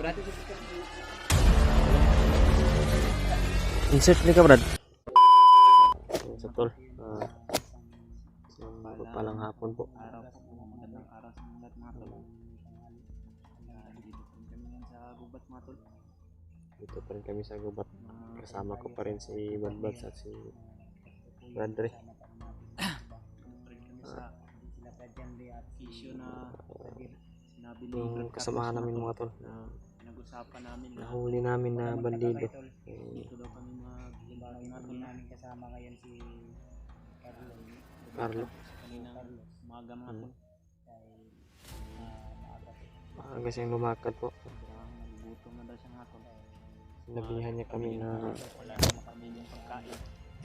Brad. Insert ni ka, Brad. Sa tol. Palang hapon po. Araw po, magandang araw sa mga tol. Dito po kami ngayon sa gubat mga tol. Dito pa rin kami sa gubat. Kasama ko pa rin si Badbad at si Bradre. Issue na sinabi ni Yung Brad kasamahan Carlos namin mga tol. na pinag-usapan namin na Nahuli namin na bandido. dito daw kami mag-imbang mga tol namin kasama ngayon si Carlo. Kaninang umaga mga tol. Maaga siyang lumakad po. Sobrang nagugutom na daw siya mga tol. Sinabihan niya kami na Wala na kami yung pagkain.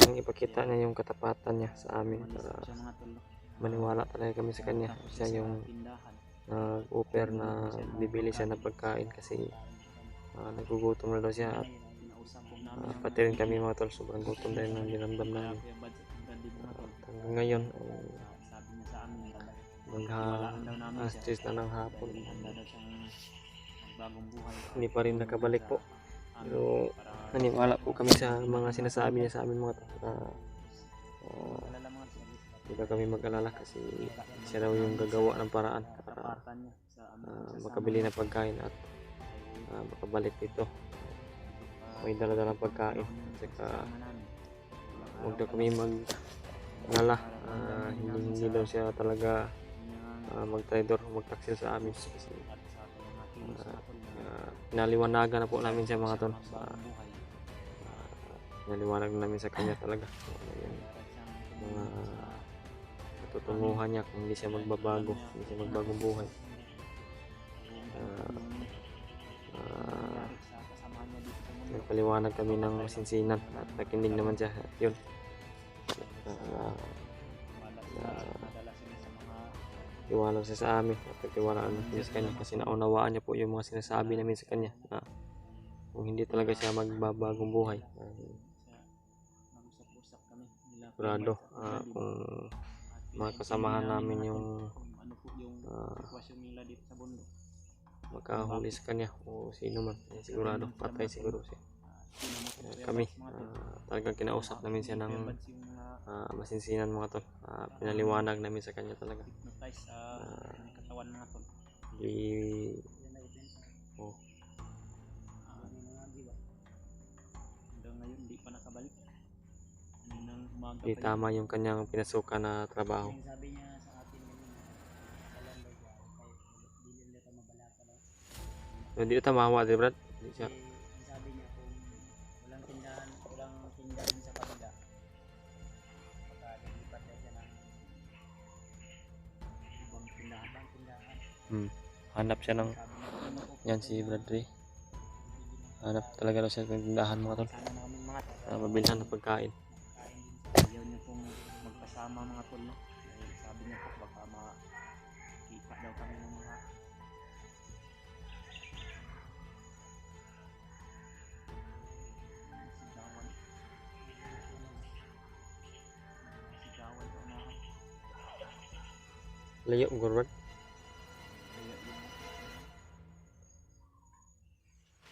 ang ipakita niya yung katapatan niya sa amin para Siya mga tol. maniwala talaga kami sa kanya. Siya yung Tindahan. nag-offer na bibili siya ng pagkain kasi nagugutom na daw siya at Nausap po namin pati rin kami mga tol, sobrang gutom dahil nang dinamdam namin. Kuya Bad sa Brandi mga tol. At hanggang ngayon Sabi niya sa amin magha-alas daw namin siya. 10 na ng hapon, Handa daw siyang bagong buhay. hindi pa rin nakabalik po. Pero Para naniwala po kami sa mga sinasabi niya sa amin mga tol na alala mga tol. hindi na kami mag-alala kasi siya daw yung gagawa ng paraan para Tapatan niya sa amin. makabili ng pagkain at makabalik dito. May dala-dalang pagkain saka huwag daw kami mag-alala. Hindi daw siya talaga mag-trader o mag-taksil sa amin kasi pinaliwanagan na po namin siya mga tol. Pinaliwanag na namin sa kanya talaga mga tutunguhan niya kung hindi siya magbabago, hindi siya magbagong buhay. Nagpaliwanag kami ng masinsinan at nakinig naman siya. Yun. Iwala siya sa amin at nagtiwalaan namin sa kanya kasi naunawaan niya po yung mga sinasabi namin sa kanya na kung hindi talaga siya magbabagong buhay. Sigurado kung mga kasamahan namin yung makahuli sa kanya o sino man, sigurado patay siguro siya. Kami talagang kinausap namin siya ng masinsinan mga tol. Pinaliwanag namin sa kanya talaga. Di tama yung kanyang pinasukan na trabaho. Sabi niya sa atin walang daw siya kaya bilhin nila ta mabalaka daw. Hindi ito mahawa, di Brad? Hindi siya. Sabi niya kung walang tindahan sa kanila. Baka lilipat daw siya ng ibang tindahan. Hanap siya ng yan si Bradley. Hanap talaga daw siya ng tindahan mga tol. Mabilhan ng pagkain. Ayaw niya pong magkasama mga tol, no? Sabi niya po baka makita daw kami ng mga sigawan daw na Layo mo Brad.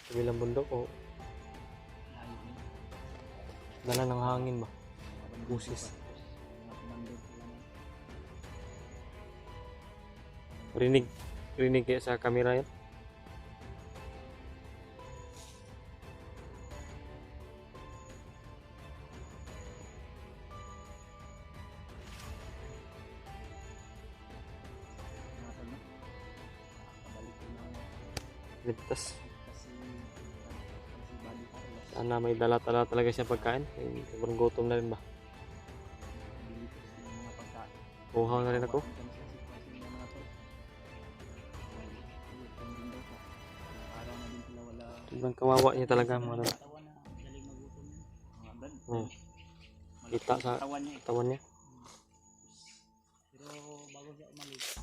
Kabilang bundok o dala ng hangin ba? Busis. Rinig kaya sa camera yan. Ligtas. Sana may dala-dala talaga siya pagkain. Sobrang gutom na rin ba? Uhaw na rin ako. Sobrang kawawa niya talaga mga tol. Kita sa katawan niya. Pero bago siya umalis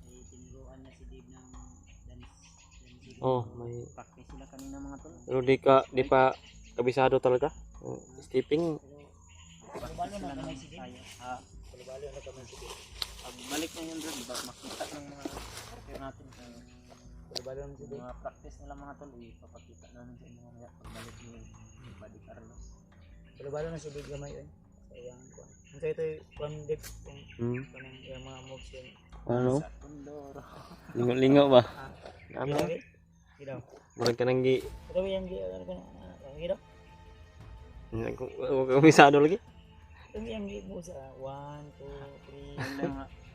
ay tinuruan niya si Dave ng dance. May Practice sila kanina mga tol. pero di pa kabisado talaga. Skipping. Balo na kamay si Dave. Balo na kamay si Dave. Pagbalik na yun doon, makita ng mga partner natin. Balo naman si Dave. Mga practice nila mga tol, papakita namin sa inyo mamaya pagbalik ni Buddy Carlos. Balo na si Dave gamay yun. Sayang ko. Kung sa ito yung Dave, kung yung mga moves yun. Ano? Sa Tundoro. Lingo ba? Ano? Gidaw. Murag ka nang gi... Ito yung ano ko na. Gidaw. Kumisado lagi? Ito yung mo sa 1, 2, 3.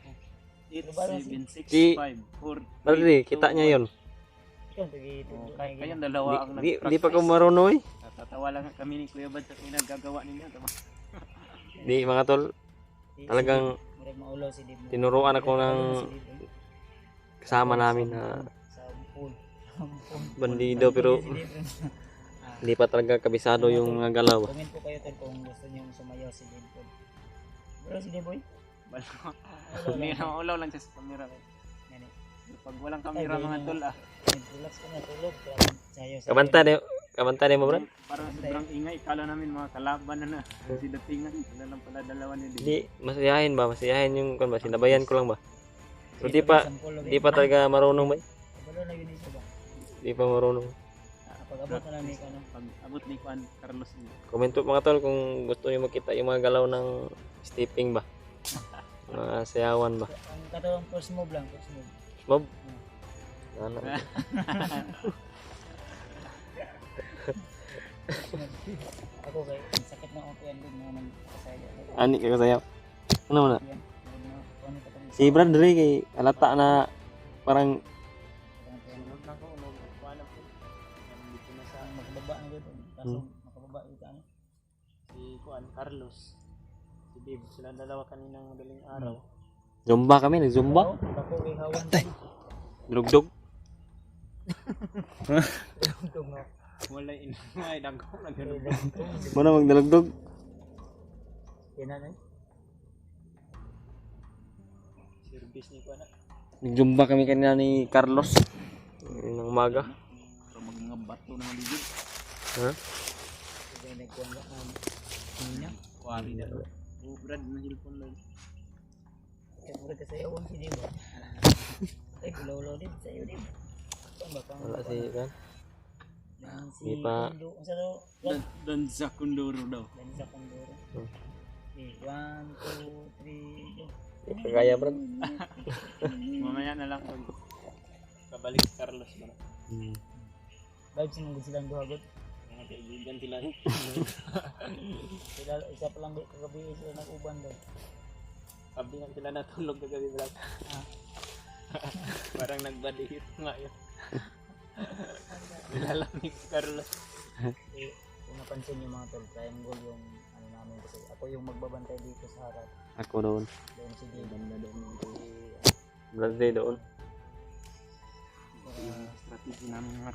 8, 7, 6, Si- 5, 4. Bali, kita niya yon. Kayong dalawa ang Di pa ko marunong eh. Natatawa lang kami ni Kuya Bad sa pinagagawa ninyo. Di mga tol, talagang tinuruan ako ng kasama namin na bandido pero hindi pa talaga kabisado yung mga galaw. Comment po kayo tol kung gusto niyo sumayaw si Dave. Bro, si Dave boy? Hindi na maulaw lang siya sa camera. Pag walang camera mga tol relax ko na tulog. Kabanta mo bro? Parang sobrang ingay. Kala namin mga kalaban na si datingan. Wala lang pala dalawa ni Dave. Di, masiyahin ba? Masiyahin yung kan ba? Sinabayan ko lang ba? So di pa talaga marunong ba? Di pa marunong. Pag-abot na lang ni Kano. Pag-abot ni Juan Carlos. Comment po mga tol kung gusto niyo makita yung mga galaw ng stepping ba? Mga sayawan ba? Ang katawang first move lang. Mob? Ano? Ako kay sakit na ako yan din mga nagkasaya. Ani ka sayaw? Ano mo na? Si Brad diri kay alata na parang makababa na gud kaso makababa ito ano si Juan Carlos si Dave sila dalawa kaninang madaling araw zumba kami, nag-zumba. ako kay hawan Dugdug. dugdug no wala ingay dagko na gud Mo na magdalugdog. Kailan eh service ni Juan Nag-zumba kami kanina ni Carlos. Ng umaga. pero mga bato na ligid. Ha? Kaya nagkuhan ka niya. Kuwari na ito. Brad, mahilpon lang. Kaya mura ka sa'yo, si Diba? Ay, kulaw-law din sa'yo, Diba? Wala si kan. Si Di pa. Kundo, ang sa'yo? Danza Kunduro daw. Danza Kunduro. 1, 2, 3, go. Di pa kaya Brad. Mamaya na lang pag kabalik si Carlos ba? Vibes mo silang duhagot. Mga kaibigan sila sila isa pa lang kagabi sila nag-uban daw. Sabi nga sila natulog kagabi vlog. Parang nagbadihit nga yun. Nilalamig si Carlos. Kung napansin nyo mga tol, triangle yung ano namin kasi ako yung magbabantay dito sa harap. Ako doon. Doon si Dave. Ganda doon yung Brad day doon. yung strategy namin mga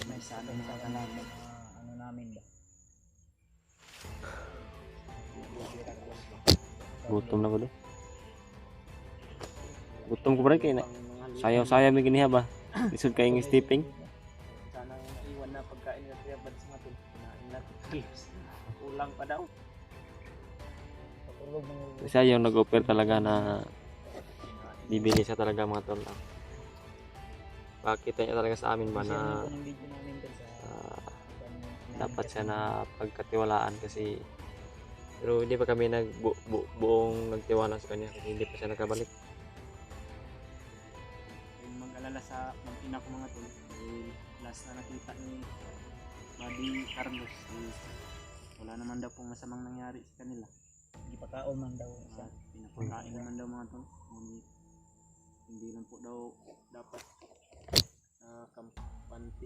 may sana mga kalaban ano namin ba Gutom na ko doon. Gutom ko Brad kay na. Sayaw-sayaw mi giniha ba? Isod kay ng stepping. sana naiwan na pagkain na Kuya Bad sa matul kinain na kulang pa daw patulog ng Siya yung nag-offer talaga na bibili siya talaga mga tol. Pakita niya talaga sa amin ba na dapat siya na pagkatiwalaan kasi pero hindi pa kami buong nagtiwala sa kanya kasi hindi pa siya nakabalik. yung mag-alala sa mag-ina ko mga tol last na nakita ni Buddy Carlos wala naman daw pong masamang nangyari sa kanila hindi pa kaon man daw pinapakain naman daw mga tol hindi lang po daw dapat kampante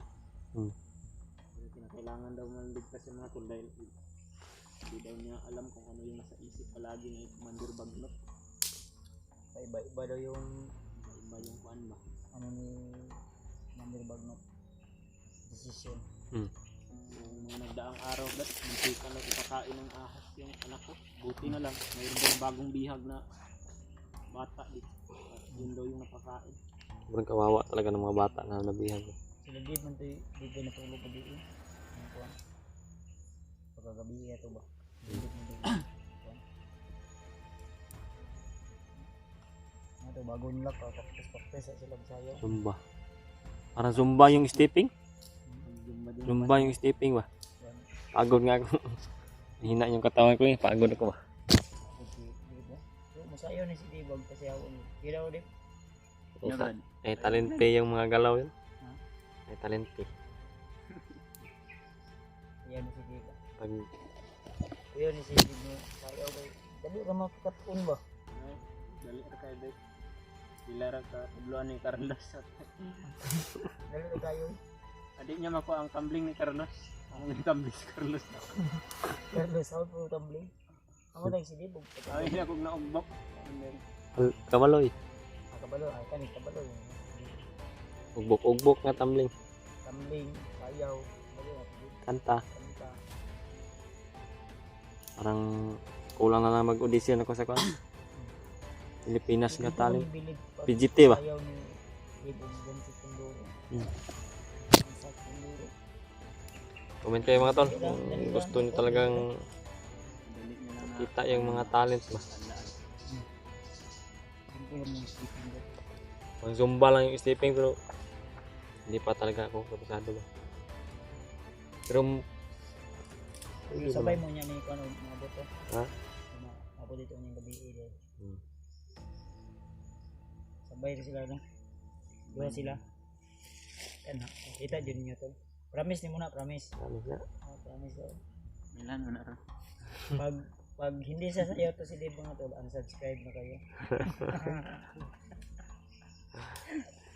kasi kinakailangan daw maligtas yung mga tol dahil hindi daw niya alam kung ano yung nasa isip palagi ni Commander Bagnot iba daw yung iba yung kuan ba ano ni Commander Bagnot decision yung mga nagdaang araw dat hindi ka na ipakain ng ahas yung anak ko buti na lang mayroon daw bagong bihag na bata dito yun daw yung napakain Sobrang kawawa talaga ng mga bata na nabihan. sila di man tayo di ko natulog pa dito ano kuan pagkagabi ito ba ito bago nila pakpes sa sila sayo Zumba. Parang Zumba yung stepping. Zumba din Zumba yung stepping ba? Pagod nga ako. Hina yung katawan ko eh. Pagod ako ba? Masayaw na si Dibag kasi ako. Kira ko din. Talente yung mga galaw yun. Talente. Ayan na si Dibag. Pag Ayan na si Dibag. Sayaw ko. Dali ka makakatun ba? Dali ra kay Dek. Pila ra ka tubluan ni Carlos. Dali ka tayo. Adik niya mako ang tumbling ni Carlos. Ang tumbling si Carlos. Pero sa ako tumbling. Ako tayo si Dibag. Ay na kog naugbok. kabaloy. Kabalo. Ay kanit kabalo. Ugbok-ugbok nga tumbling. Tumbling. Sayaw. Kanta. Kanta. Parang kulang na lang mag-audition ako sa kwan. Pilipinas nga talent. PGT ba? Sayaw ni Dibag dyan si Kunduro. Sa Kunduro. Comment kayo mga tol. Kung gusto nyo talagang Dali niya lang kita yung mga talent ba. Simple lang yung sleeping bag. Pang Zumba lang yung stepping pero hindi pa talaga ako kabisado ba. Pero Sabay mo niya ni kung ano mga boto. Ha? Ako dito ng gabi eh. Hmm. Sabay rin sila no. Dua sila. Yan ha. Kita dyan niyo to. Promise ni muna, promise. Ano na? Promise daw. Milan mo na ra. Pag hindi sa sayo to si Dave mga tol, unsubscribe na kayo.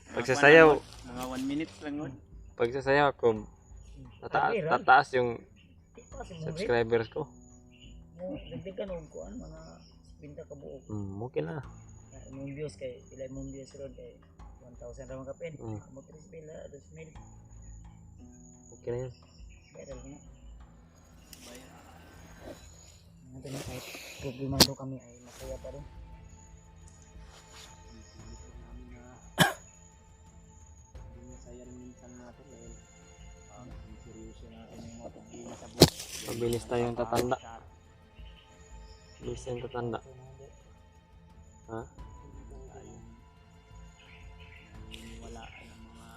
Pagsasayaw, Mga 1 minute lang nun. pagsasayaw ako tataas yung subscribers ko. Dagdagan og kuan mga 50 ka buok. Okay na. Imong views kay pila imong views ron kay 1,000 ra man ka pen. Mm. Mo tres pila 2,000. Okay na yan. Viral na. Ano na kahit problema daw kami ay masaya pa rin. Saya rin minsan natin dahil seryoso natin yung mga problema sa buhay. Mabilis tayong tatanda. Mabilis tayong tatanda. Ha? Wala ng mga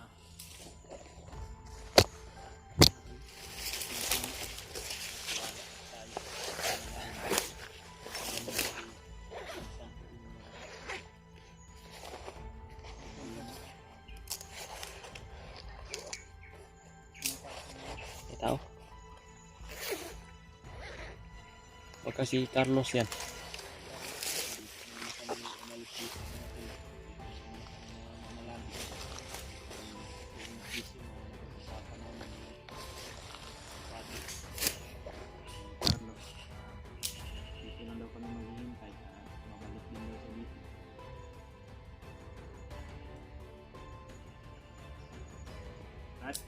Ito. Baka si Carlos yan. dito na daw kami maghihintay mabalik din daw sa dito. At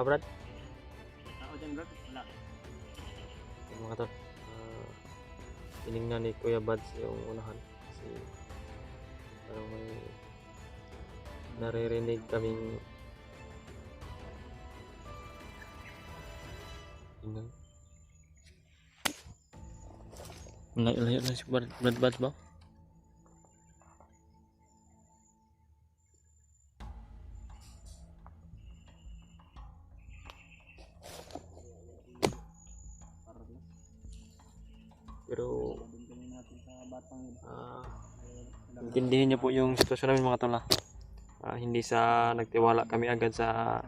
Brad? tao dyan bro, wala. Yung mga tol. Tinignan ni Kuya Bads yung unahan. Kasi parang may naririnig kaming tingnan. Layo na si Brad Bads ba? Pero Doon kami natin sa batang yun. intindihin niyo po yung sitwasyon namin mga tol. Hindi sa nagtiwala kami agad sa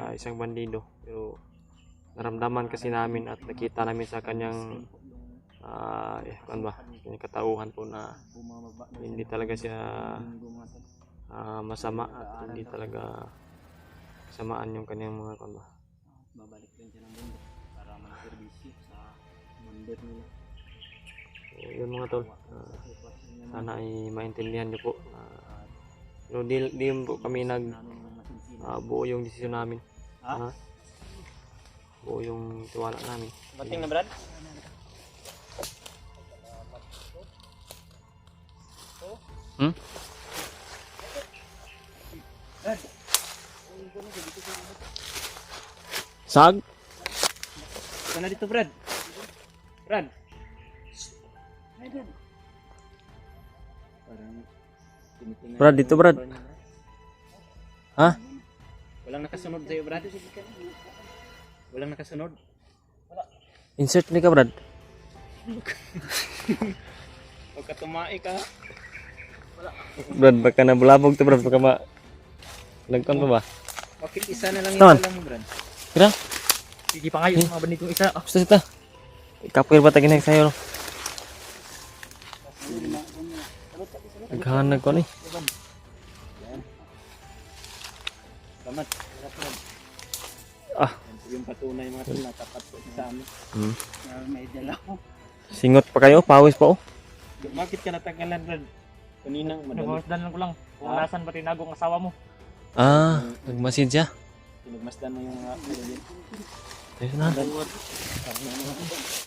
isang bandido, pero naramdaman kasi namin at nakita namin sa kanyang kan ba, yung katauhan po na hindi talaga siya masama at hindi talaga samaan yung kanyang mga kan ba. Babalik rin siya ng mundo para mag-servisyo sa mundo nila. So, yun mga tol, sana ay maintindihan niyo po. Pero di po kami buo yung desisyon namin. Buo yung tiwala namin. Bating na Brad? Hmm? Sag? Sana dito Brad. Brad. Parang tinitingnan Brad, ko dito, yung Brad. motor niya, Ha? Walang nakasunod sa'yo, Brad? Walang nakasunod? Insert ni ka, Brad. Huwag ka tumai ka. Brad, baka nabulabog to, Brad. Baka nagkon pa ba? Bakit isa na lang Naman. yung alam mo, Brad? Kira? Sige pa kayo, mga banditong isa. Gusto sita. Kapoy ba tagin sa'yo? Naghahanag ko ni. Salamat. Salamat, Brad. Ah. Yan yung patunay mga tol, natapat po sa amin. May dala ko. Singot pa kayo, pawis pa oh. Bakit ka natagalan, Brad? Kaninang madali. Nagmasdan ko lang. Kung nasan ba tinago ang asawa mo. Ah, nagmasid siya. Pinagmasdan mo yung mga Ayun na. Brad.